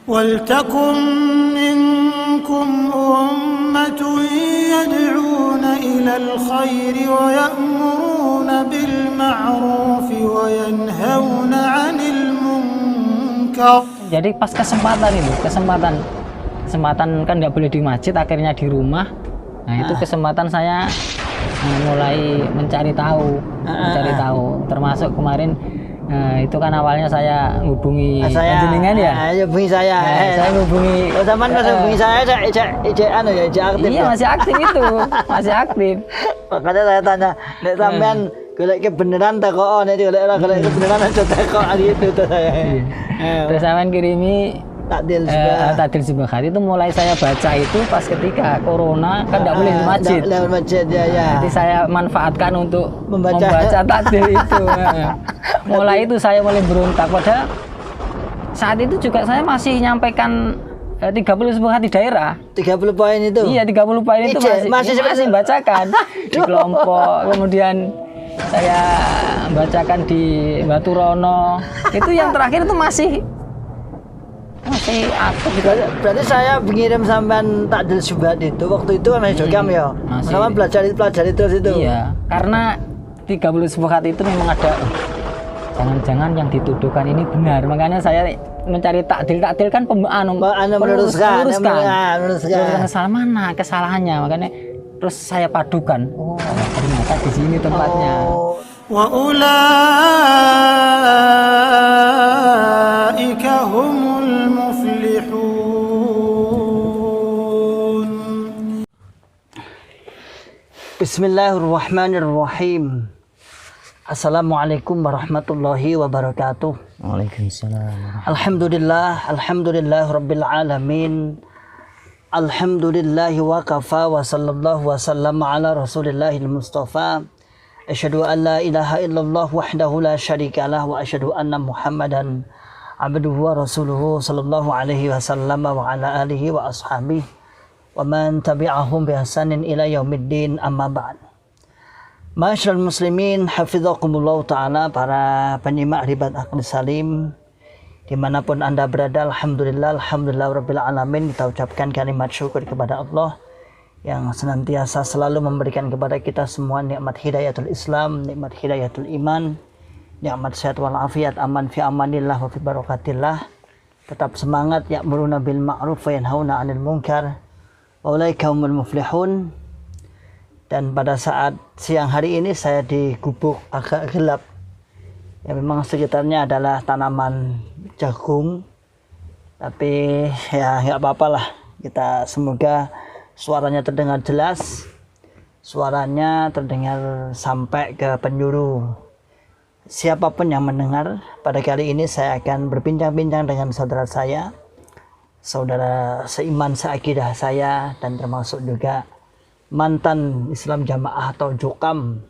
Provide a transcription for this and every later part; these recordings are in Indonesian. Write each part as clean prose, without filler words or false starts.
وَلْتَكُنْ مِنْكُمْ أُمَّةٌ يَدْعُونَ إِلَى الْخَيْرِ وَيَأْمُرُونَ بِالْمَعْرُوفِ وَيَنْهَوْنَ عَنِ الْمُنْكَرِ. Jadi pas kesempatan kan nggak boleh di masjid, akhirnya di rumah. Nah itu kesempatan saya mulai mencari tahu. Termasuk kemarin itu kan awalnya saya hubungi jenengan ya. Hubungi saya. Saya hubungi. Zaman masih hubungi saya, ijek aktif. Iya masih aktif itu, masih aktif. Makanya saya tanya, nek sampean golek kebenaran tak kok, nek golek kebenaran aja tak kok gitu tuh saya. Terus sampean kirimi Takdil Subhat itu mulai saya baca itu pas ketika corona kan tidak boleh di masjid. Jadi saya manfaatkan untuk membaca takdil itu. Mulai itu saya mulai berontak. Padahal saat itu juga saya masih nyampaikan 30 Subhat di daerah. 30 poin itu? Iya 30 poin itu masih bacakan di kelompok. Kemudian saya bacakan di Baturono. Itu yang terakhir itu masih aktif. Berarti saya mengirim sampean Takdil Subhat itu waktu itu masih Jogam ya. Sama pelajari terus itu. Iya, karena 30 Subhat itu memang ada jangan-jangan yang dituduhkan ini benar. Makanya saya mencari takdil kan meluruskan kesalahannya. Makanya terus saya padukan. Oh, ternyata di sini tempatnya. Wa ulaika humul muflihun. Bismillahirrahmanirrahim. Assalamualaikum warahmatullahi wabarakatuh. Waalaikumsalam. Alhamdulillah rabbil alamin. Alhamdulillahi wa kafa wa sallallahu wa sallam ala rasulillahil mustafa. Asyhadu an la ilaha illallah wahdahu la syarika lah wa asyhadu anna Muhammadan abduhu wa rasuluhu sallallahu alaihi wasallam wa ala alihi wa ashabihi wa man tabi'ahum bi ihsanin ila yaumiddin, amma ba'd. Masyaallah muslimin hafizakumullah ta'ala, para penyimak Ribat Akhlak Salim dimanapun anda berada, alhamdulillah rabbil alamin. Kita ucapkan kalimat syukur kepada Allah yang senantiasa selalu memberikan kepada kita semua nikmat hidayatul Islam, nikmat hidayatul iman, nikmat sehat walafiat, aman fi amanillah wa fi barakatillah. Tetap semangat, ya'muruna bil ma'ruf wa yanhauna 'anil munkar wa ulaika humul muflihun. Dan pada saat siang hari ini saya di gubuk agak gelap. Ya memang sekitarnya adalah tanaman jagung. Tapi ya enggak apa-apalah. Kita semoga suaranya terdengar jelas, suaranya terdengar sampai ke penjuru siapapun yang mendengar. Pada kali ini saya akan berbincang-bincang dengan saudara saya, saudara seiman seakidah saya, dan termasuk juga mantan Islam Jamaah atau Jokam.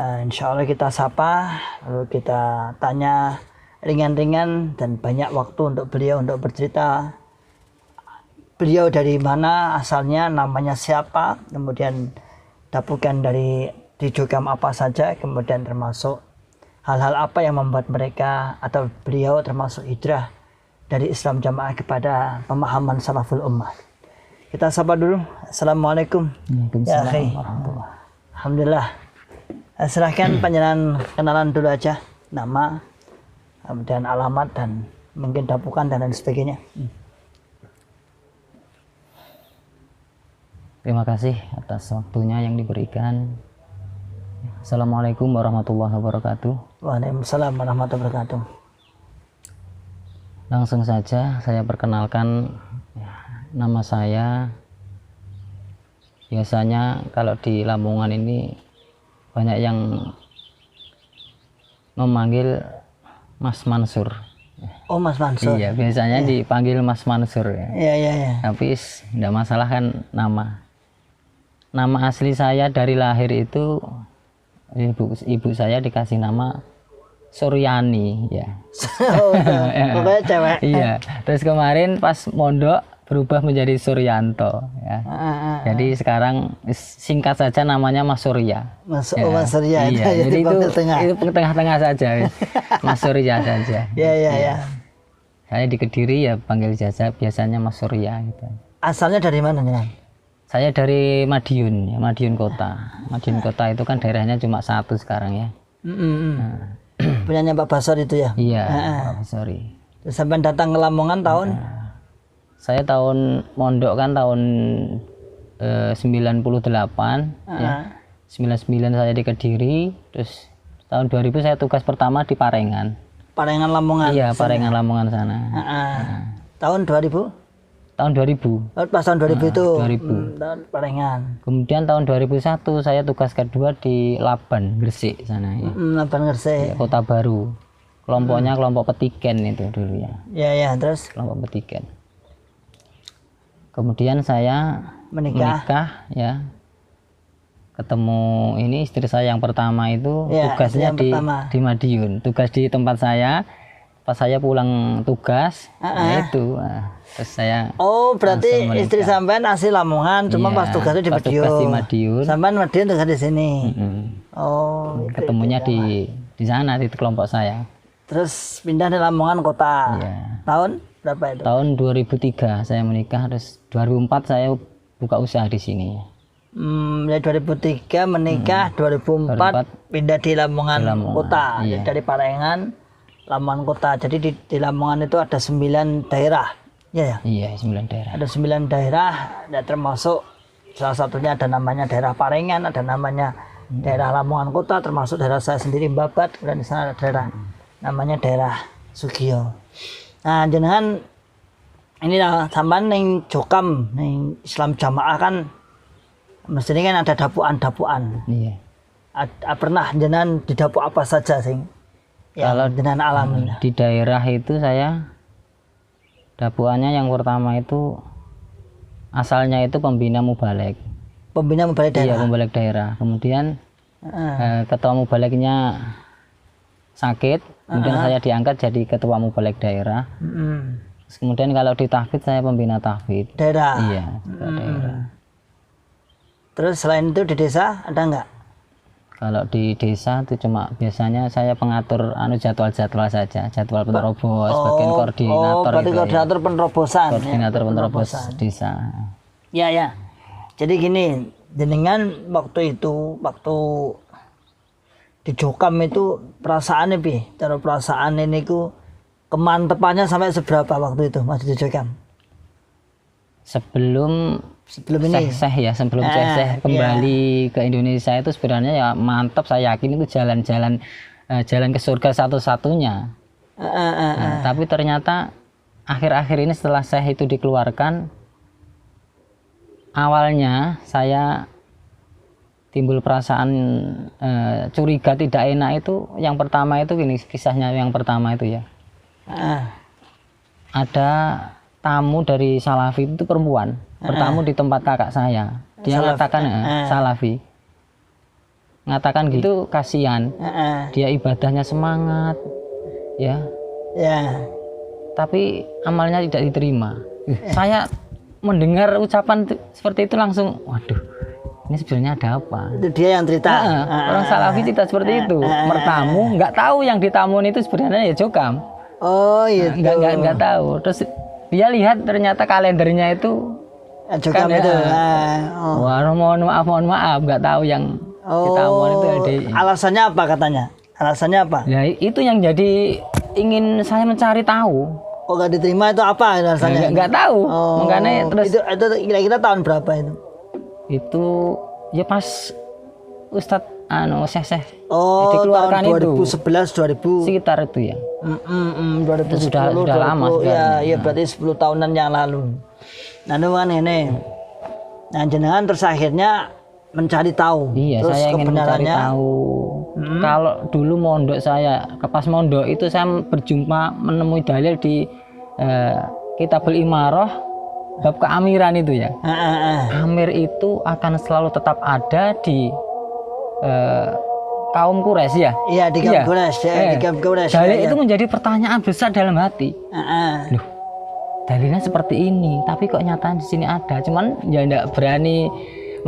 Insya Allah kita sapa, lalu kita tanya ringan-ringan dan banyak waktu untuk beliau untuk bercerita. Beliau dari mana asalnya, namanya siapa, kemudian dapukan di Jogam apa saja, kemudian termasuk hal-hal apa yang membuat mereka atau beliau termasuk hijrah dari Islam Jamaah kepada pemahaman salaful ummah. Kita sapa dulu. Assalamualaikum. Ya akhi. Alhamdulillah. Silahkan panjenengan kenalan dulu aja, nama, kemudian alamat, dan mungkin dapukan dan lain sebagainya. Terima kasih atas waktunya yang diberikan. Assalamualaikum warahmatullahi wabarakatuh. Waalaikumsalam warahmatullahi wabarakatuh. Langsung saja saya perkenalkan, nama saya. Biasanya kalau di Lamongan ini banyak yang memanggil Mas Mansur. Oh, Mas Mansur. Iya, biasanya dipanggil Mas Mansur ya. Iya. Tapi tidak masalah kan nama. Nama asli saya dari lahir itu ibu saya dikasih nama Suryani ya. Pokoknya cewek. Iya. Terus kemarin pas mondok berubah menjadi Suryanto ya. Jadi sekarang singkat saja namanya Mas Surya. Mas Surya. Iya. Jadi itu tengah-tengah saja. Mas Surya saja. Iya. Saya di Kediri ya panggil Jaza, biasanya Mas Surya gitu. Asalnya dari mana nih? Saya dari Madiun, ya, Madiun Kota. Madiun Kota itu kan daerahnya cuma satu sekarang ya. Nah. Punyanya Pak Basor itu ya? Iya, Pak Basori. Terus sampai datang ke Lamongan tahun? Saya tahun mondok kan tahun 98 ya. 99 saya di Kediri, terus tahun 2000 saya tugas pertama di Parengan. Parengan Lamongan? Iya, Parengan Lamongan sana. Tahun 2000? Tahun 2000. Pas tahun 2000 itu? 2000. Tahun Parengan. Kemudian tahun 2001 saya tugas kedua di Laban, Gresik sana ya. Laban Gresik. Ya, Kota Baru. Kelompoknya kelompok Petiken itu dulu ya. Ya, terus? Kelompok Petiken. Kemudian saya menikah ya. Ketemu ini istri saya yang pertama itu ya, tugasnya di Madiun, tugas di tempat saya. Pas saya pulang tugas, ya itu, terus saya. Oh, berarti istri sampean asli Lamongan, cuma pas tugasnya di Madiun. Tugas di Madiun. Sampean Madiun tugas di sini. Oh. Ketemunya di sana di kelompok saya. Terus pindah di Lamongan kota. Ya. Tahun berapa itu? Tahun 2003 saya menikah, terus 2004 saya buka usaha di sini. Ya 2003 menikah, 2004 pindah di Lamongan kota, iya. Dari Parengan, Lamongan kota. Jadi di Lamongan itu ada 9 daerah, ya? Iya, 9 daerah. Ada 9 daerah, dan termasuk salah satunya ada namanya daerah Parengan, ada namanya daerah Lamongan kota, termasuk daerah saya sendiri Babat, dan di sana ada daerah namanya daerah Sugio. Nah, jenengan ini lah sampean ning Jokam, ning Islam Jamaah kan mestinya kan ada dapuan-dapuan. Iya. Pernah jenengan di dapuk apa saja sing? Kalau jenengan alami. Di daerah itu saya dapuannya yang pertama itu asalnya itu pembina mubalek. Pembina mubalek daerah. Iya, mubalek daerah. Kemudian ketua mubaleknya sakit, kemudian saya diangkat jadi ketua mubalek daerah. Kemudian kalau di tahfidz saya pembina tahfidz. Daerah. Iya, daerah. Terus selain itu di desa ada enggak? Kalau di desa itu cuma biasanya saya pengatur jadwal-jadwal saja, jadwal penerobos, bagian koordinator. Berarti koordinator ya. Penerobosan. Koordinator penerobos desa. Ya. Jadi gini, jenengan waktu di Jokam itu perasaannya taruh perasaan ini ku kemantepannya sampai seberapa waktu itu masih di Jokam? Sebelum ini sebelum Seh kembali ke Indonesia itu sebenarnya ya mantap, saya yakin itu jalan ke surga satu-satunya. Tapi ternyata akhir-akhir ini setelah Seh itu dikeluarkan, awalnya saya timbul perasaan curiga tidak enak itu. Yang pertama itu gini kisahnya, yang pertama itu ya. Ada tamu dari Salafi itu perempuan bertamu di tempat kakak saya. Dia mengatakan Salafi, mengatakan gitu, kasihan dia ibadahnya semangat ya, tapi amalnya tidak diterima. Saya mendengar ucapan seperti itu langsung, waduh, ini sebenarnya ada apa? Itu dia yang cerita. Orang Salafi cerita seperti itu. Bertamu, nggak tahu yang ditamuin itu sebenarnya ya Jokam. Oh iya. Nggak tahu. Terus dia lihat ternyata kalendernya itu Jokam itu. Wah, mohon maaf, nggak tahu yang ditamuin itu. Alasannya apa katanya? Alasannya apa? Ya itu yang jadi ingin saya mencari tahu. Oh, nggak diterima itu apa alasannya? Nggak tahu. Makanya terus itu kira-kira tahun berapa itu? Itu ya pas Ustadz Seh dikeluarkan tahun 2011 2000 sekitar itu ya. 2010 sudah lama ya, berarti 10 tahunan yang lalu. Nah, ini. Nah, jenengan terus akhirnya mencari tahu. Iya, terus saya ingin mencari tahu. Kalau dulu mondok saya, pas mondok itu saya berjumpa menemui dalil di Kitabul Imarah bab keamiran itu ya. Amir itu akan selalu tetap ada di kaum Quraisy ya. Iya, di kaum Quraisy. Di kaum Quraisy. Dalil itu menjadi pertanyaan besar dalam hati. Loh, dalilnya seperti ini, tapi kok nyatanya di sini ada. Cuman ya enggak berani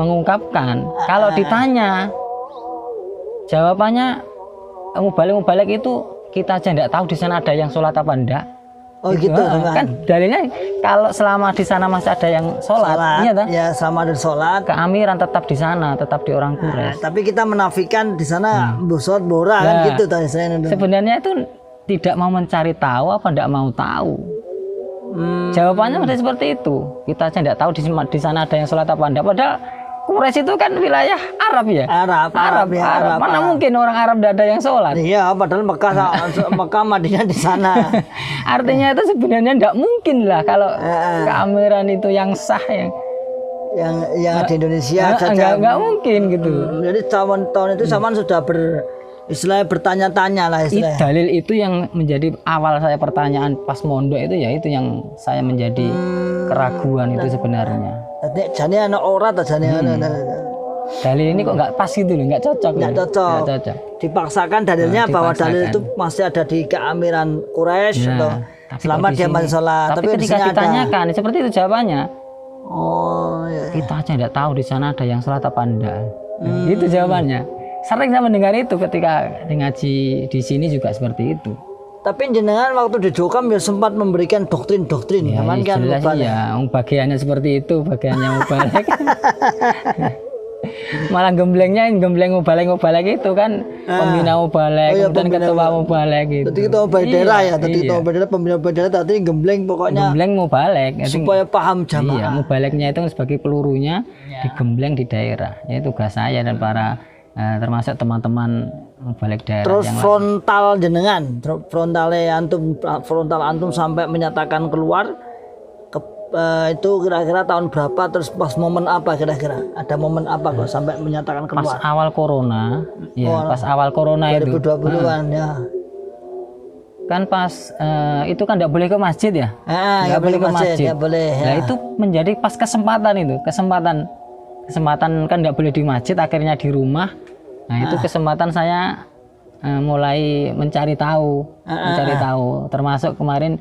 mengungkapkan. Kalau ditanya, jawabannya mubalek itu kita aja enggak tahu di sana ada yang sholat apa enggak. Oh gitu, kan dalilnya kalau selama di sana masih ada yang sholat, iya kan? Ya selama ada sholat, keamiran tetap di sana, tetap di orang Quraisy. Tapi kita menafikan di sana sholat bora kan gitu tadi saya. Sebenarnya itu tidak mau mencari tahu apa tidak mau tahu. Jawabannya masih seperti itu. Kita aja tidak tahu di sana ada yang sholat apa enggak. Padahal Quraisy itu kan wilayah Arab ya. Arab. Mana mungkin orang Arab tidak ada yang sholat? Iya, padahal Mekah Madinah di sana. Artinya itu sebenarnya tidak mungkin lah kalau keamiran itu yang sah yang di Indonesia saja. Enggak mungkin gitu. Jadi tahun itu zaman sudah istilahnya bertanya-tanya lah istilahnya. Dalil itu yang menjadi awal saya pertanyaan pas mondok itu ya itu yang saya menjadi keraguan itu sebenarnya. Jadi anak orang atau jadi anak. Dalil ini kok nggak pas gitu loh, nggak cocok. Nggak cocok. Dipaksakan dalilnya bahwa dalil itu masih ada di keamiran Quraisy atau selama dia masih sholat. Tapi ketika ditanyakan seperti itu jawabannya. Oh, iya. Kita aja nggak tahu di sana ada yang sholat apa enggak. Itu jawabannya. Sering saya mendengar itu ketika ngaji di sini juga seperti itu. Tapi jenengan waktu di Jokam ya sempat memberikan doktrin-doktrin, ya, kan jelas iya, bagiannya seperti itu, bagiannya mubalek. Malah gembleng mubalek itu kan pembina mubalek, kemudian ketua mubalek gitu. Tadi ketua daerah ya, tadi ketua daerah, pembina daerah, tadi gembleng pokoknya. Gembleng mubalek supaya paham jamaah. Iya, mubaleknya itu sebagai pelurunya digembleng di daerah. Itu tugas saya dan para termasuk teman-teman balik daerah. Terus yang frontal jenengan, frontal antum sampai menyatakan keluar itu kira-kira tahun berapa, terus pas momen apa kira-kira? Ada momen apa kok sampai menyatakan keluar? Pas awal corona, ya pas awal corona 2020 itu. 2020-an ya. Kan pas itu kan tidak boleh ke masjid ya? Nggak boleh ke masjid. Nggak boleh. Ya. Nah itu menjadi pas kesempatan kan tidak boleh di masjid, akhirnya di rumah. Nah itu kesempatan saya mulai mencari tahu, termasuk kemarin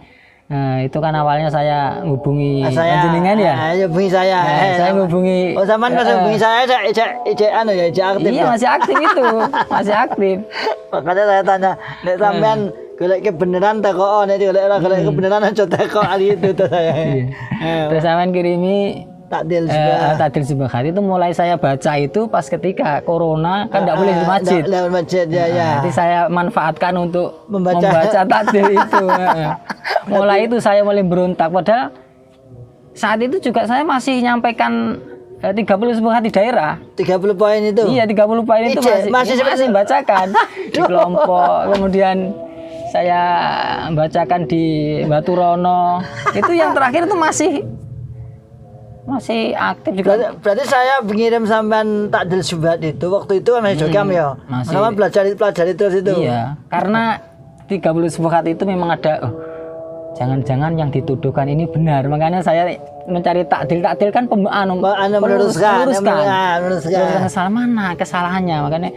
itu kan awalnya saya hubungi jenengan ya. Hubungi saya. Saya hubungi. Oh zaman pas hubungi saya aktif. Iya masih aktif itu, masih aktif. Makanya saya tanya, nek sampean golek kebenaran teko, nek golek kebenaran aja teko ali itu saya. Terus sampean kirimi Takdil Subhat itu mulai saya baca itu pas ketika corona kan tidak boleh di masjid. Jadi saya manfaatkan untuk membaca takdil itu. Mulai itu saya mulai berontak, padahal saat itu juga saya masih nyampaikan 30 subhat di daerah. 30 poin itu? Iya 30 poin itu masih bacakan di kelompok. Kemudian saya bacakan di Baturono. Itu yang terakhir itu masih aktif juga. Berarti saya mengirim sampean takdil subhat itu waktu itu masih Jokam ya. Sama pelajari terus itu. Iya, karena 30 subhat itu memang ada jangan-jangan yang dituduhkan ini benar. Makanya saya mencari takdil kan meluruskan. Salah mana kesalahannya. Makanya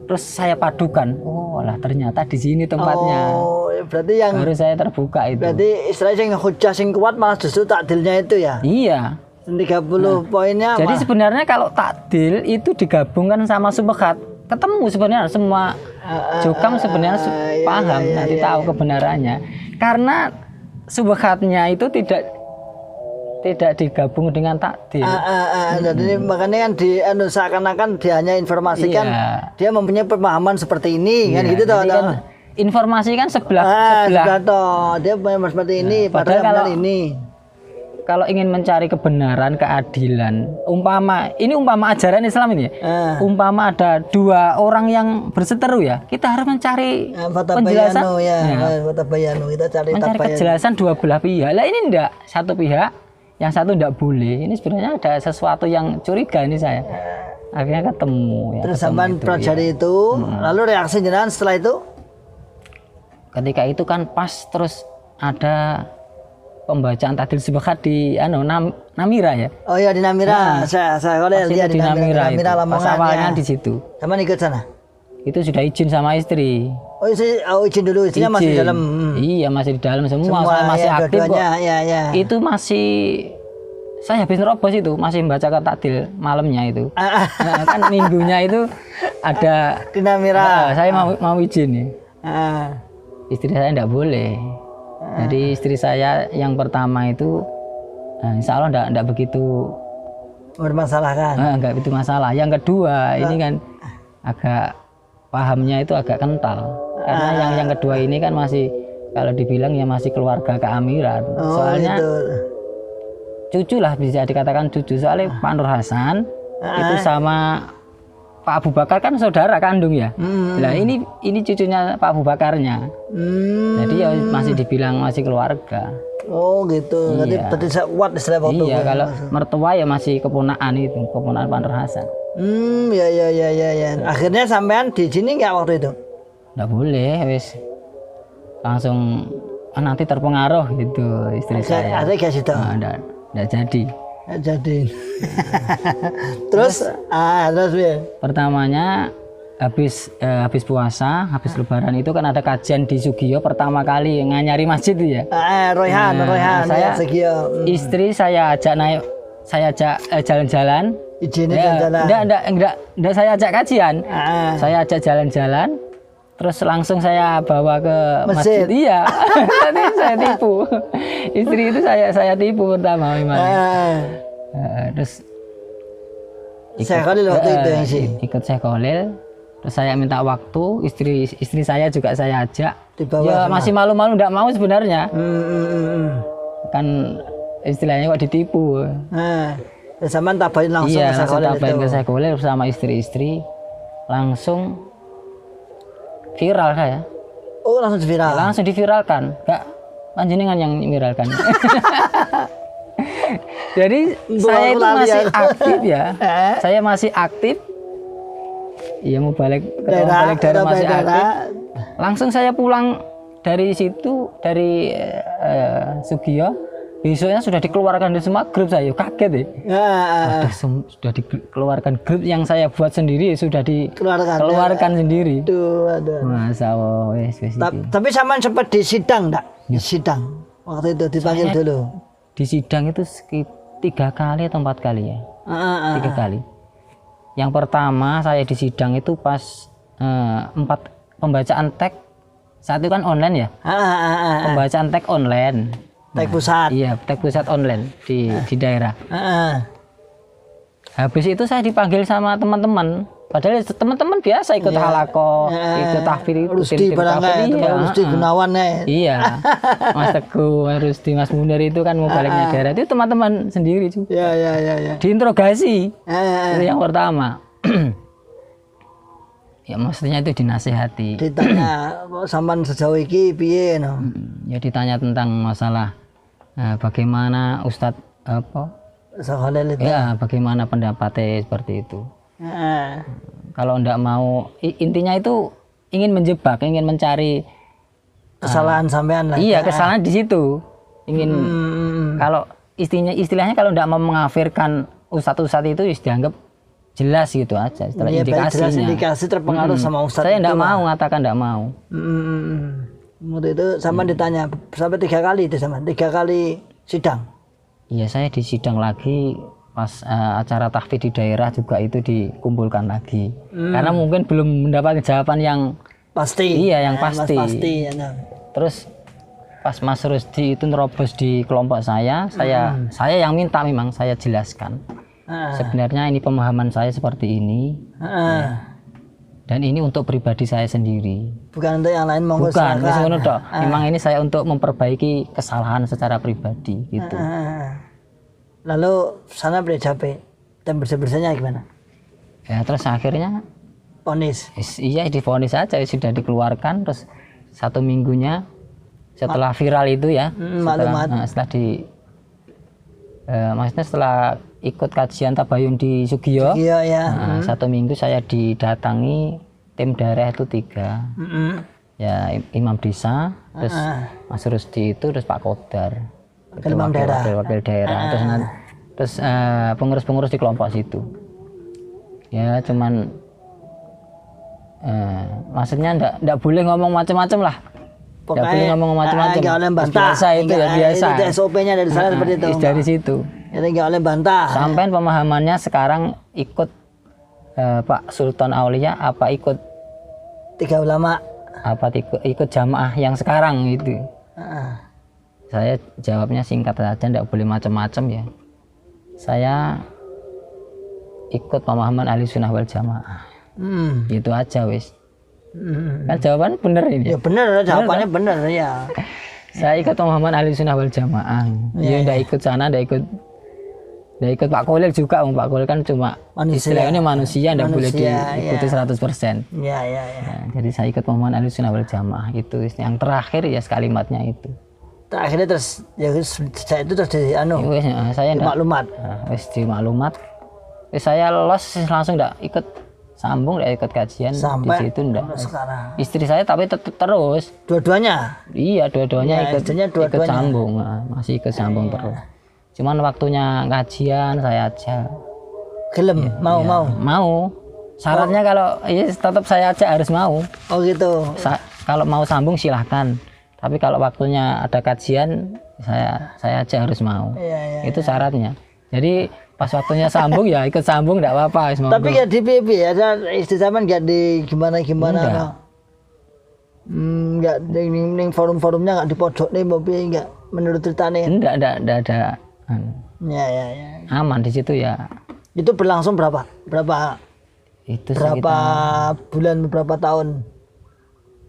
terus saya padukan. Oh, lah ternyata di sini tempatnya. Oh, berarti yang baru saya terbuka itu. Berarti istilahnya yang hujah sing kuat malah justru takdilnya itu ya. Iya. 30 poinnya. Jadi sebenarnya kalau takdil itu digabungkan sama subhat, ketemu sebenarnya semua Jokam sebenarnya paham nanti tahu kebenarannya. Karena subhatnya itu tidak digabung dengan takdil. Jadi makanya kan seakan-akan dia hanya informasikan dia mempunyai pemahaman seperti ini kan gitu toh. Kan informasi kan sebelah toh. Dia memang seperti ini padahal kalau ini. Kalau ingin mencari kebenaran, keadilan, umpama ajaran Islam ini, umpama ada dua orang yang berseteru ya, kita harus mencari penjelasan, kita cari kejelasan dua belah pihak. Lah ini enggak, satu pihak, yang satu enggak boleh. Ini sebenarnya ada sesuatu yang curiga ini saya. Akhirnya ketemu. Ya, terus sampai pelajari itu, lalu reaksi jenengan setelah itu? Ketika itu kan pas terus ada pembacaan takdil subhat di Namira ya. Oh iya di Namira. Saya lihat di Namira pas awalnya di situ. Sama ikut sana. Itu sudah izin sama istri. Oh izin dulu, istrinya masih di dalam. Iya masih di dalam semua saya masih aktif kok. Itu masih saya habis nerobos itu masih membacakan takdil malamnya itu. Kan minggunya itu ada di Namira. Saya mau izin ya. Istri saya tidak boleh. Jadi istri saya yang pertama itu insya Allah enggak begitu bermasalahkan. Enggak begitu masalah. Yang kedua ini kan agak pahamnya itu agak kental. Karena yang kedua ini kan masih kalau dibilang ya masih keluarga keamiran. Soalnya gitu. Cucu lah bisa dikatakan cucu. Soalnya Pak Nur Hasan itu sama Pak Abu Bakar kan saudara kandung ya. Nah ini cucunya Pak Abu Bakarnya. Jadi ya masih dibilang masih keluarga. Oh gitu. Iya. Berarti kuat istilah waktu. Iya, kalau mertua ya masih keponakan itu, keponakan Pak Nur Hasan. Ya. Akhirnya sampean di sini nggak waktu itu? Nggak boleh, wis langsung nanti terpengaruh gitu istri saya. Ada gak situ? Nggak jadi. Terus ya. Pertamanya habis puasa, habis lebaran itu kan ada kajian di Sugiyo pertama kali nganyari masjid itu ya. Royhan saya Sugiyo. Istri saya ajak naik, saya ajak jalan-jalan. Enggak saya ajak kajian. Saya ajak jalan-jalan. Terus langsung saya bawa ke masjid. Iya. Tadi saya tipu. Istri itu saya tipu pertama memang. Terus Syekh Khalil waktu itu yang sih. Ikut Syekh Khalil. Terus saya minta waktu, istri saya juga saya ajak. Dibawa masih malu-malu enggak mau sebenarnya. Kan istilahnya kok ditipu. Zaman tabain langsung ke Syekh Khalil. Iya, tabain ke Syekh Khalil bersama istri-istri. Langsung viral saya. Oh, langsung viral. Langsung diviralkan. Enggak panjenengan yang viralkan. Jadi saya itu masih aktif ya. Saya masih aktif. Iya mau balik daerah masih aktif. Langsung saya pulang dari situ dari Sugiyo. Besoknya sudah dikeluarkan di semua grup saya, kaget ya. Sudah dikeluarkan grup yang saya buat sendiri, sudah dikeluarkan sendiri. Aduh. Masa Tapi sama sempat di sidang enggak? Ya. Sidang. Waktu itu dipanggil dulu. Di sidang itu 3 kali atau 4 kali ya. 3 kali. Yang pertama saya di sidang itu pas pembacaan teks. Saat itu kan online ya. Pembacaan teks online. Teks pusat. Iya, teks pusat online di daerah. Habis itu saya dipanggil sama teman-teman. Padahal teman-teman biasa ikut halaqah, ikut tahfidz, Rusdi Rusdi Gunawan Iya. Mas Teguh, Mas Rusdi, Mas Munir itu kan mau baliknya daerah. Itu teman-teman sendiri juga. Iya. Diinterogasi. Itu yang pertama. Ya maksudnya itu dinasihati. Ditanya sampean sejauh iki piye no? Ya ditanya tentang masalah bagaimana Ustadz Khalil itu. Ya, bagaimana pendapatnya seperti itu. Kalau enggak mau intinya itu ingin menjebak, ingin mencari kesalahan sampean lah. Iya, kesalahan di situ. Ingin kalau istilahnya kalau enggak mau mengafirkan ustadz itu dianggap jelas gitu aja setelah indikasinya. Jelas indikasi terpengaruh sama ustadz. Saya enggak mau mengatakan enggak mau. Waktu itu sama ditanya sampai 3 kali itu sama 3 kali sidang. Iya, saya di sidang lagi pas acara tahfidz di daerah juga itu dikumpulkan lagi. Karena mungkin belum mendapat jawaban yang pasti. Iya, yang pasti. Pasti ya. Terus pas Mas Rusdi itu nerobos di kelompok saya yang minta memang saya jelaskan. Sebenarnya ini pemahaman saya seperti ini. Dan ini untuk pribadi saya sendiri. Bukan untuk yang lain monggo. Bukan, memang ini saya untuk memperbaiki kesalahan secara pribadi gitu. Lalu sana beri capek dan bersih-bersihnya gimana? Ya terus akhirnya vonis. Iya divonis saja, sudah dikeluarkan. Terus 1 minggunya setelah viral itu ya, maksudnya setelah ikut kajian tabayun di Sugiyo, ya. 1 minggu saya didatangi tim daerah itu 3, ya imam desa, terus Mas Rusdi itu, terus Pak Kodar, wakil daerah, terus pengurus-pengurus di kelompok situ. Ya cuman maksudnya ndak boleh ngomong macam-macam lah. Nggak boleh ngomong macam-macam. Nggak oleh bantah. Biasa itu ya biasa. Itu SOP-nya dari sana seperti itu. Dari situ. Jadi nggak oleh bantah. Sampai pemahamannya sekarang ikut Pak Sultan Aulia apa ikut 3 ulama? Apa ikut jamaah yang sekarang itu? Saya jawabnya singkat saja, tidak boleh macam-macam ya. Saya ikut pemahaman ahli sunnah wal jamaah. Itu aja wis. Kan jawaban bener ini. Ya bener, jawabannya bener ya. Saya ikut pemahaman ahli sunnah wal jamaah. Ya tidak ikut sana, tidak ikut Pak Kolil juga. Pak Kolil kan cuma istilahnya manusia, tidak boleh diikuti 100%. Ya. Jadi saya ikut pemahaman ahli sunnah wal jamaah. Itu yang terakhir ya kalimatnya itu. Akhirnya terus ya saya itu terus di saya di maklumat. Di maklumat. Saya lolos langsung enggak ikut sambung, enggak ikut kajian sampai di situ enggak. Sekarang. Istri saya tapi tetap terus. Dua-duanya. Iya, dua-duanya ikut sambung, masih ikut sambung terus. Cuman waktunya kajian saya aja. Gelem, mau. Syaratnya kalau tetap saya aja harus mau. Oh gitu. Kalau mau sambung silahkan. Tapi kalau waktunya ada kajian, saya aja harus mau. Itu syaratnya. Jadi pas waktunya sambung ya ikut sambung, enggak apa-apa. Tapi ya di PB ada istri zaman enggak di gimana. Enggak di forum-forumnya enggak di pojok nih mobil enggak menurut ceritanya. Enggak ada. Ya. Aman di situ ya. Itu berlangsung berapa? Itu berapa bulan, berapa tahun?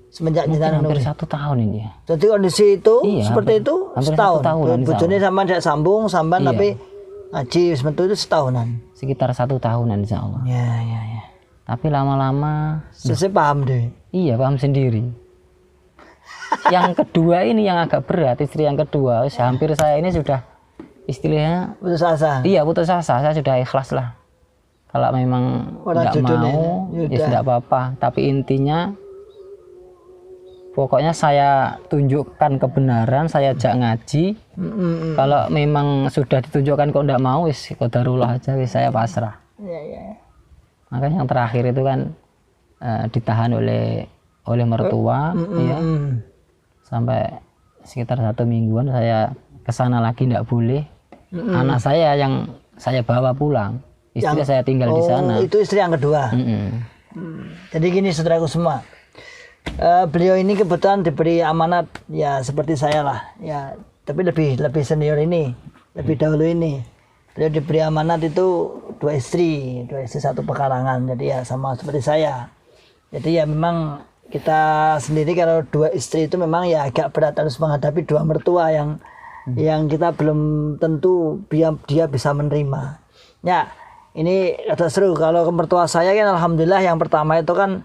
Semenjak jenengan hampir 1 tahun ini ya. Jadi kondisi itu seperti itu setahun. Bojone sampean tidak sambung sampean tapi ngaji sementu itu setahunan. Sekitar 1 tahunan insyaallah. Ya. Tapi lama-lama saya paham deh. Iya, paham sendiri. Yang kedua ini yang agak berat, istri yang kedua, hampir saya ini sudah istilahnya putus asa. Iya, putus asa. Saya sudah ikhlas lah. Kalau memang enggak mau, ya tidak apa-apa. Tapi intinya pokoknya saya tunjukkan kebenaran, saya ajak ngaji. Kalau memang sudah ditunjukkan kok enggak mau, wis qadarullah aja, wis saya pasrah. Iya. Makanya yang terakhir itu kan ditahan oleh mertua, ya. Sampai sekitar 1 mingguan saya kesana lagi enggak boleh. Anak saya yang saya bawa pulang, istri saya tinggal di sana. Itu istri yang kedua. Jadi gini saudaraku semua. Beliau ini kebetulan diberi amanat ya seperti saya lah ya, tapi lebih senior ini, lebih dahulu ini. Beliau diberi amanat itu 2 istri 1 pekarangan, jadi ya sama seperti saya. Jadi ya memang kita sendiri kalau 2 istri itu memang ya agak berat, harus menghadapi 2 mertua yang kita belum tentu dia bisa menerima. Ya ini ada seru kalau ke mertua saya kan, alhamdulillah yang pertama itu kan.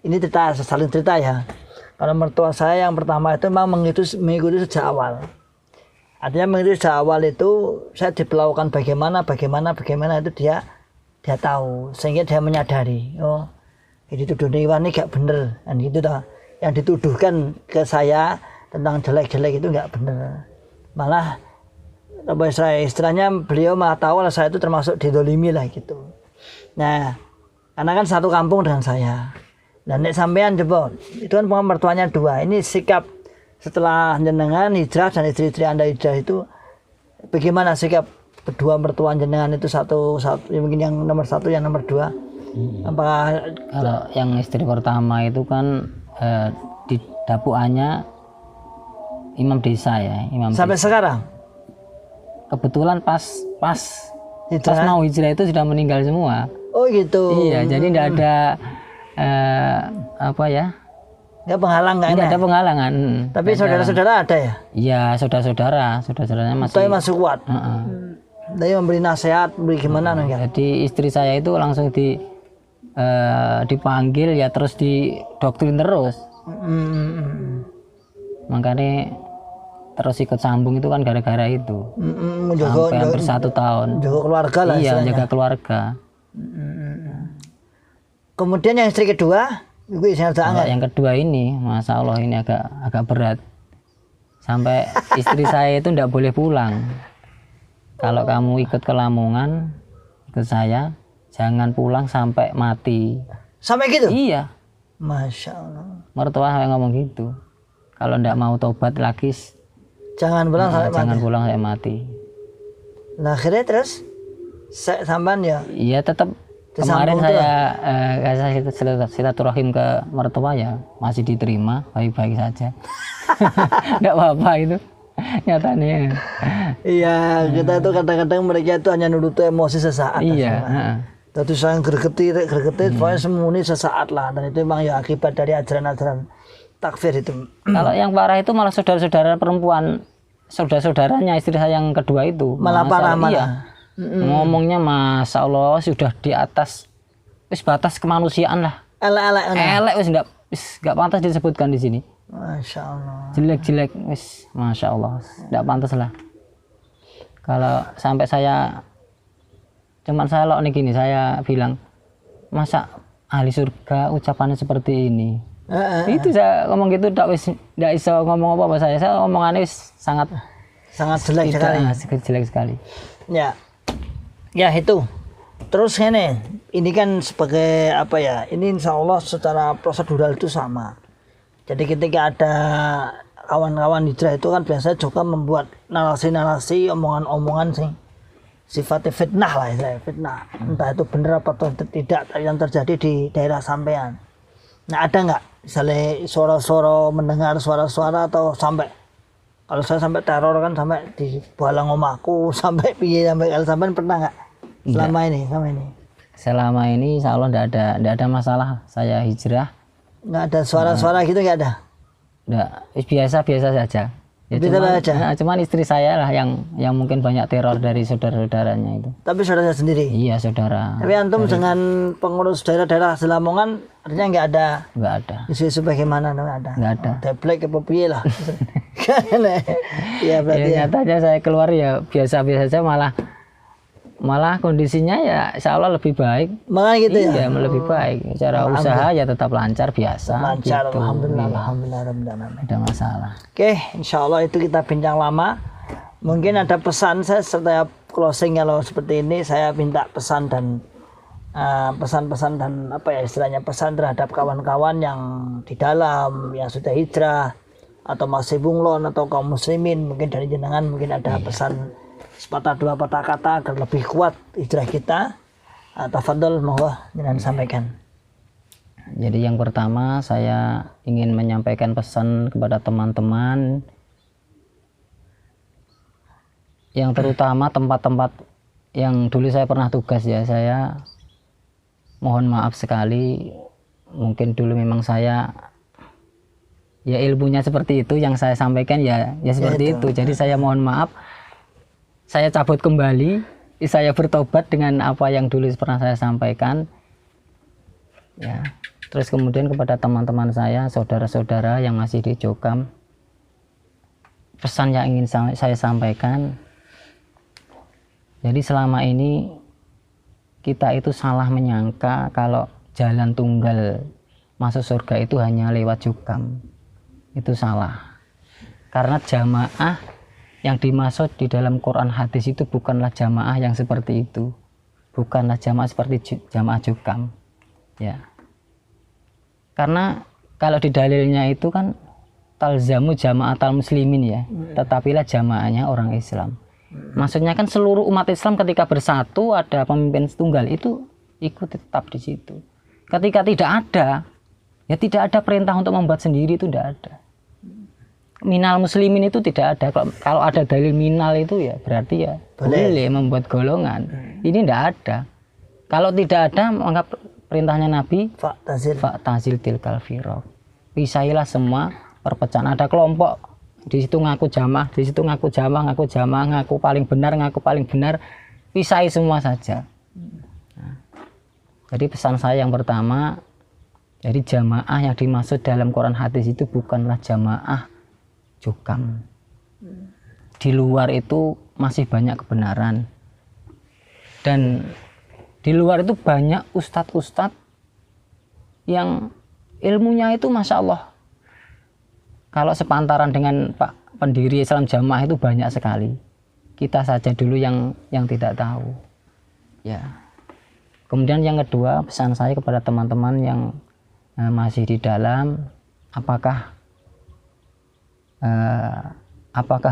Ini saling cerita ya. Kalau mertua saya yang pertama itu memang mengikuti sejak awal. Artinya mengikuti sejak awal itu saya diperlakukan bagaimana itu dia tahu, sehingga dia menyadari. Oh, ini tuduh Iwan ini gak bener, dan gitu dah. Yang dituduhkan ke saya tentang jelek-jelek itu gak bener. Malah istilahnya beliau malah tahu kalau saya itu termasuk didolimi lah gitu. Nah, karena kan satu kampung dengan saya. Dan nek sampean coba, itu kan mertuanya 2. Ini sikap setelah jenengan hijrah dan istri-istri Anda hijrah itu bagaimana sikap kedua mertua jenengan itu satu mungkin yang nomor 1, yang nomor 2? Apakah kalau yang istri pertama itu kan di dapuannya imam desa ya, sampai desa. Sekarang? Kebetulan pas mau hijrah itu sudah meninggal semua. Oh gitu. Iya, jadi tidak ada nggak penghalang, nggak ada penghalangan. Tapi saudara-saudara ada ya? Iya, saudaranya masih kuat. Dia memberi nasihat, memberi gimana nih? Jadi istri saya itu langsung dipanggil ya, terus didoktrin terus. Makanya terus ikut sambung itu kan gara-gara itu. Sampai hampir 1 tahun. Jaga keluarga lah. Iya, jaga keluarga. Kemudian yang istri kedua, yang kedua ini, masya Allah ini agak berat. Sampai istri saya itu tidak boleh pulang. Kalau kamu ikut ke Lamongan, ikut saya, jangan pulang sampai mati. Sampai gitu? Iya. Masya Allah. Mertua saya ngomong gitu. Kalau tidak mau tobat lagi, jangan pulang sampai mati. Nah akhirnya terus sampean ya? Iya tetap. Kemarin saya silaturahim ke mertua ya masih diterima, baik-baik saja. Enggak apa-apa itu. nyatanya. Iya, kita itu kadang-kadang mereka itu hanya nuruti emosi sesaat. Iya. Tapi saya gergeti, pokoknya semuanya sesaat lah. Dan itu memang ya akibat dari ajaran-ajaran takfir itu. Kalau yang parah itu malah saudara-saudara perempuan, saudara-saudaranya istri saya yang kedua itu. Malah parah malah. Iya. Ngomongnya Masya Allah sudah di atas batas kemanusiaan lah. Elek wis enggak pantas disebutkan di sini. Masya Allah. Jelek wis Masya Allah enggak pantas lah. Kalau sampai saya lo nih gini, saya bilang masa ahli surga ucapannya seperti ini. Itu saya ngomong gitu enggak iso ngomong apa-apa saya ngomongannya sangat jelek sekali. Ya itu. Terus ini kan sebagai apa ya? Ini insya Allah secara prosedural itu sama. Jadi ketika ada kawan-kawan hijrah itu kan biasanya juga membuat narasi-narasi, omongan-omongan sih sifatnya fitnah lah, fitnah. Entah itu benar apa tidak yang terjadi di daerah sampean. Nah ada nggak misalnya suara-suara, mendengar suara-suara atau sampai kalau saya sampai teror kan sampai di balang omahku sampai piye sampai sampean pernah nggak selama ini? Selama ini insya Allah enggak ada masalah saya hijrah. Nggak ada suara-suara gitu nggak ada? Nggak, biasa saja. Ya, cuman istri saya lah yang mungkin banyak teror dari saudara-saudaranya itu. Tapi saudara sendiri? Iya saudara. Tapi antum dengan pengurus daerah-daerah Lamongan artinya nggak ada? Nggak ada. Isu-isu bagaimana? Nggak ada? Nggak ada. Teplek apa piye lah. Iya berarti ya. Nyatanya saya keluar ya biasa-biasa saja malah kondisinya ya insya Allah lebih baik. Malah gitu ya? Iya lebih baik. Cara usaha ya tetap lancar biasa. Lancar gitu. Alhamdulillah. Iya. Alhamdulillah. Ada masalah. Oke, insya Allah itu kita bincang lama. Mungkin ada pesan saya setiap closing kalau seperti ini saya minta pesan dan pesan-pesan dan apa ya istilahnya pesan terhadap kawan-kawan yang di dalam yang sudah hijrah atau masih bunglon atau kaum muslimin mungkin dari jenengan mungkin ada pesan sepatah dua patah kata agar lebih kuat hijrah kita. Tafadhol mohon jangan sampaikan. Jadi yang pertama saya ingin menyampaikan pesan kepada teman-teman yang terutama tempat-tempat yang dulu saya pernah tugas ya, saya mohon maaf sekali mungkin dulu memang saya ya ilmunya seperti itu yang saya sampaikan ya seperti itu. Jadi saya mohon maaf, saya cabut kembali, saya bertobat dengan apa yang dulu pernah saya sampaikan. Ya. Terus kemudian kepada teman-teman saya, saudara-saudara yang masih di Jokam, pesan yang ingin saya sampaikan. Jadi selama ini kita itu salah menyangka kalau jalan tunggal masuk surga itu hanya lewat Jokam. Itu salah. Karena jamaah yang dimaksud di dalam Quran hadis itu bukanlah jamaah yang seperti itu, bukanlah jamaah seperti jamaah Jokam, ya. Karena kalau di dalilnya itu kan talzamu jama'atal muslimin ya, tetapilah jamaahnya orang Islam. Maksudnya kan seluruh umat Islam ketika bersatu ada pemimpin tunggal itu ikut tetap di situ. Ketika tidak ada, ya tidak ada perintah untuk membuat sendiri, itu tidak ada. Minal muslimin itu tidak ada. Kalau ada dalil minal itu ya berarti ya boleh membuat golongan. Ini tidak ada. Kalau tidak ada maka perintahnya Nabi Fa'tazil tilkal firaq. Pisahilah semua perpecahan. Ada kelompok di situ ngaku jamaah, di situ ngaku jamaah, ngaku paling benar. Pisahi semua saja. Nah, jadi pesan saya yang pertama, jadi jamaah yang dimaksud dalam Quran hadis itu bukanlah jamaah Jokam. Di luar itu masih banyak kebenaran. Dan di luar itu banyak ustadz-ustadz yang ilmunya itu Masya Allah. Kalau sepantaran dengan Pak pendiri Islam Jamaah itu banyak sekali. Kita saja dulu yang tidak tahu. Ya. Kemudian yang kedua, pesan saya kepada teman-teman yang masih di dalam, apakah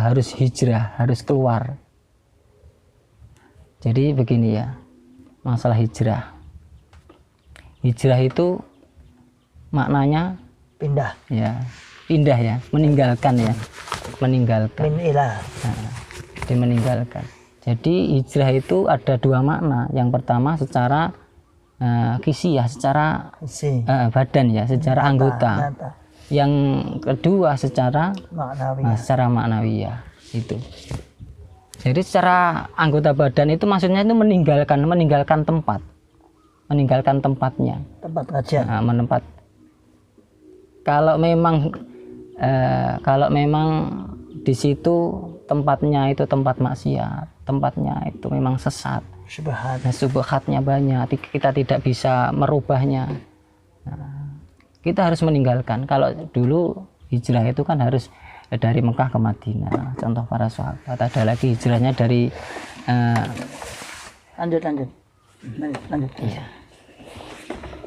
harus hijrah, harus keluar. Jadi begini ya, masalah hijrah. Hijrah itu maknanya pindah. Ya, pindah ya, meninggalkan ya, meninggalkan. Min ilah. Nah, meninggalkan. Jadi hijrah itu ada dua makna. Yang pertama secara kisiyah, secara badan ya, secara anggota. Yang kedua secara maknawiyah itu. Jadi secara anggota badan itu maksudnya itu meninggalkan tempat, meninggalkan tempatnya. Tempat kajian. Menempat. Kalau memang di situ tempatnya itu tempat maksiat, tempatnya itu memang sesat, subhatnya banyak, kita tidak bisa merubahnya. Kita harus meninggalkan. Kalau dulu hijrah itu kan harus dari Mekah ke Madinah, contoh para sahabat. Ada lagi hijrahnya dari lanjut. Iya.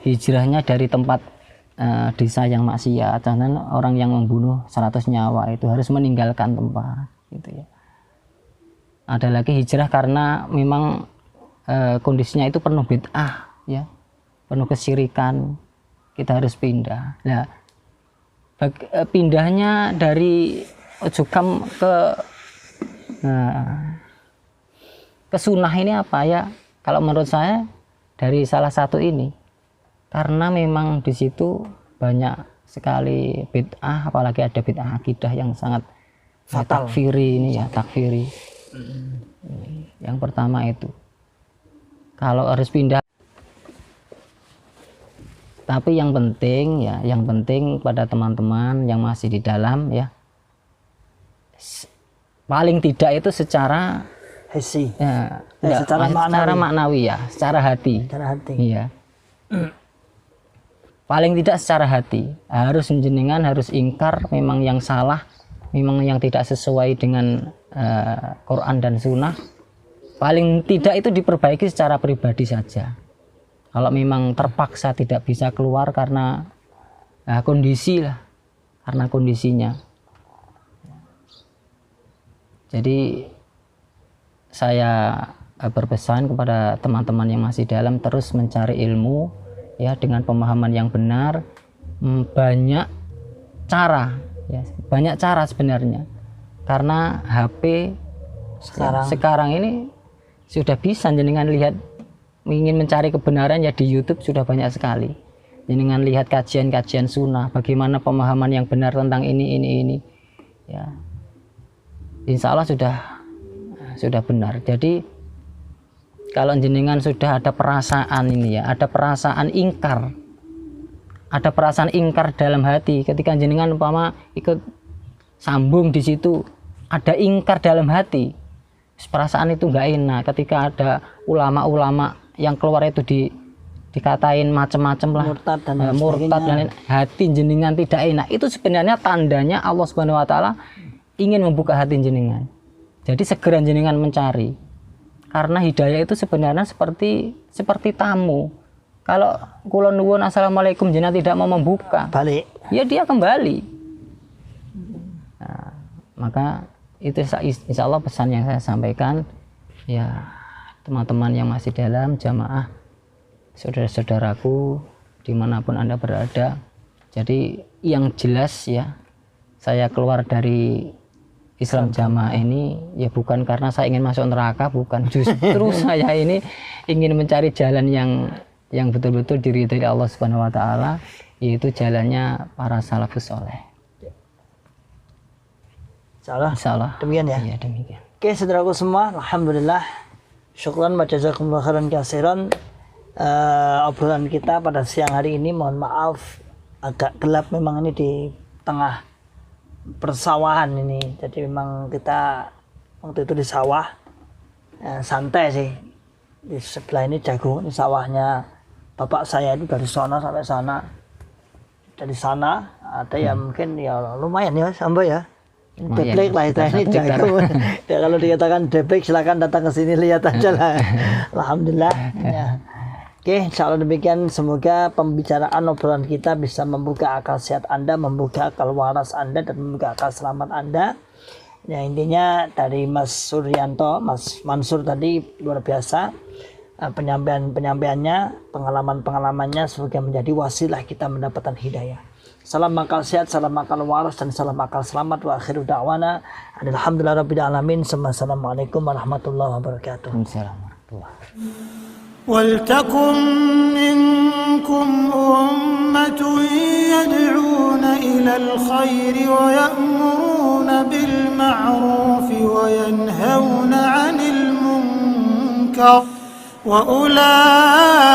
Hijrahnya dari tempat desa yang maksiat, contohnya orang yang membunuh 100 nyawa itu harus meninggalkan tempat, gitu ya. Ada lagi hijrah karena memang kondisinya itu penuh bid'ah, ya, penuh kesyirikan, kita harus pindah. Nah, pindahnya dari Ujukam ke sunnah ini apa ya? Kalau menurut saya dari salah satu ini, karena memang di situ banyak sekali bid'ah, apalagi ada bid'ah akidah yang sangat fatal. Takfiri ini ya, takfiri. Yang pertama itu, kalau harus pindah. Tapi yang penting ya, yang penting pada teman-teman yang masih di dalam ya, paling tidak itu secara hisi, ya, secara maknawi ya, secara hati. Iya. Paling tidak secara hati harus jenengan harus ingkar memang yang salah, memang yang tidak sesuai dengan Quran dan Sunnah. Paling tidak itu diperbaiki secara pribadi saja. Kalau memang terpaksa tidak bisa keluar karena kondisi lah, karena kondisinya. Jadi saya berpesan kepada teman-teman yang masih dalam terus mencari ilmu. Ya, dengan pemahaman yang benar, banyak cara ya, banyak cara sebenarnya, karena HP sekarang ini sudah bisa jenengan lihat, ingin mencari kebenaran ya di YouTube sudah banyak sekali, jenengan lihat kajian-kajian sunnah, bagaimana pemahaman yang benar tentang ini ya, insya Allah sudah benar. Jadi kalau jenengan sudah ada perasaan ini ya, ada perasaan ingkar dalam hati, ketika jenengan umpama ikut sambung di situ, ada ingkar dalam hati, perasaan itu nggak enak. Ketika ada ulama-ulama yang keluar itu dikatain macam-macam lah, murtad dan hati jenengan tidak enak, itu sebenarnya tandanya Allah Subhanahu Wa Taala ingin membuka hati jenengan. Jadi segera jenengan mencari. Karena hidayah itu sebenarnya seperti tamu. Kalau kula nuwun assalamualaikum jenengan tidak mau membuka, balik. Ya dia kembali. Nah, maka itu insya Allah pesan yang saya sampaikan. Ya teman-teman yang masih dalam jamaah, saudara-saudaraku dimanapun Anda berada. Jadi yang jelas ya, saya keluar dari Islam Jamaah ini ya bukan karena saya ingin masuk neraka, bukan, justru saya ini ingin mencari jalan yang betul-betul diridhai Allah Subhanahu Wa Taala, yaitu jalannya para salafus saleh. Insyaallah. Demikian ya. Iya, demikian. Oke, saudaraku semua, alhamdulillah, syukran wa jazakumullah khairan katsiran. Obrolan kita pada siang hari ini, mohon maaf agak gelap memang ini di tengah persawahan ini, jadi memang kita waktu itu di sawah, santai sih, di sebelah ini jagung, di sawahnya bapak saya itu dari sana sampai sana, dari sana ada yang mungkin ya lumayan ya sampai ya deblek lah itu ini jagung. Ya, kalau dikatakan deblek silakan datang ke sini lihat aja lah. Alhamdulillah ya. Oke, insyaallah demikian. Semoga pembicaraan obrolan kita bisa membuka akal sehat Anda, membuka akal waras Anda, dan membuka akal selamat Anda. Ya, intinya dari Mas Suryanto, Mas Mansur tadi luar biasa penyampaiannya, pengalaman-pengalamannya, semoga menjadi wasilah kita mendapatkan hidayah. salam akal sehat, salam akal waras, dan salam akal selamat. Wa akhiru da'wana alhamdulillah rabbil alamin. Assalamualaikum warahmatullahi wabarakatuh. ولتكن منكم أمة يدعون إلى الخير ويأمرون بالمعروف وينهون عن المنكر وأولئك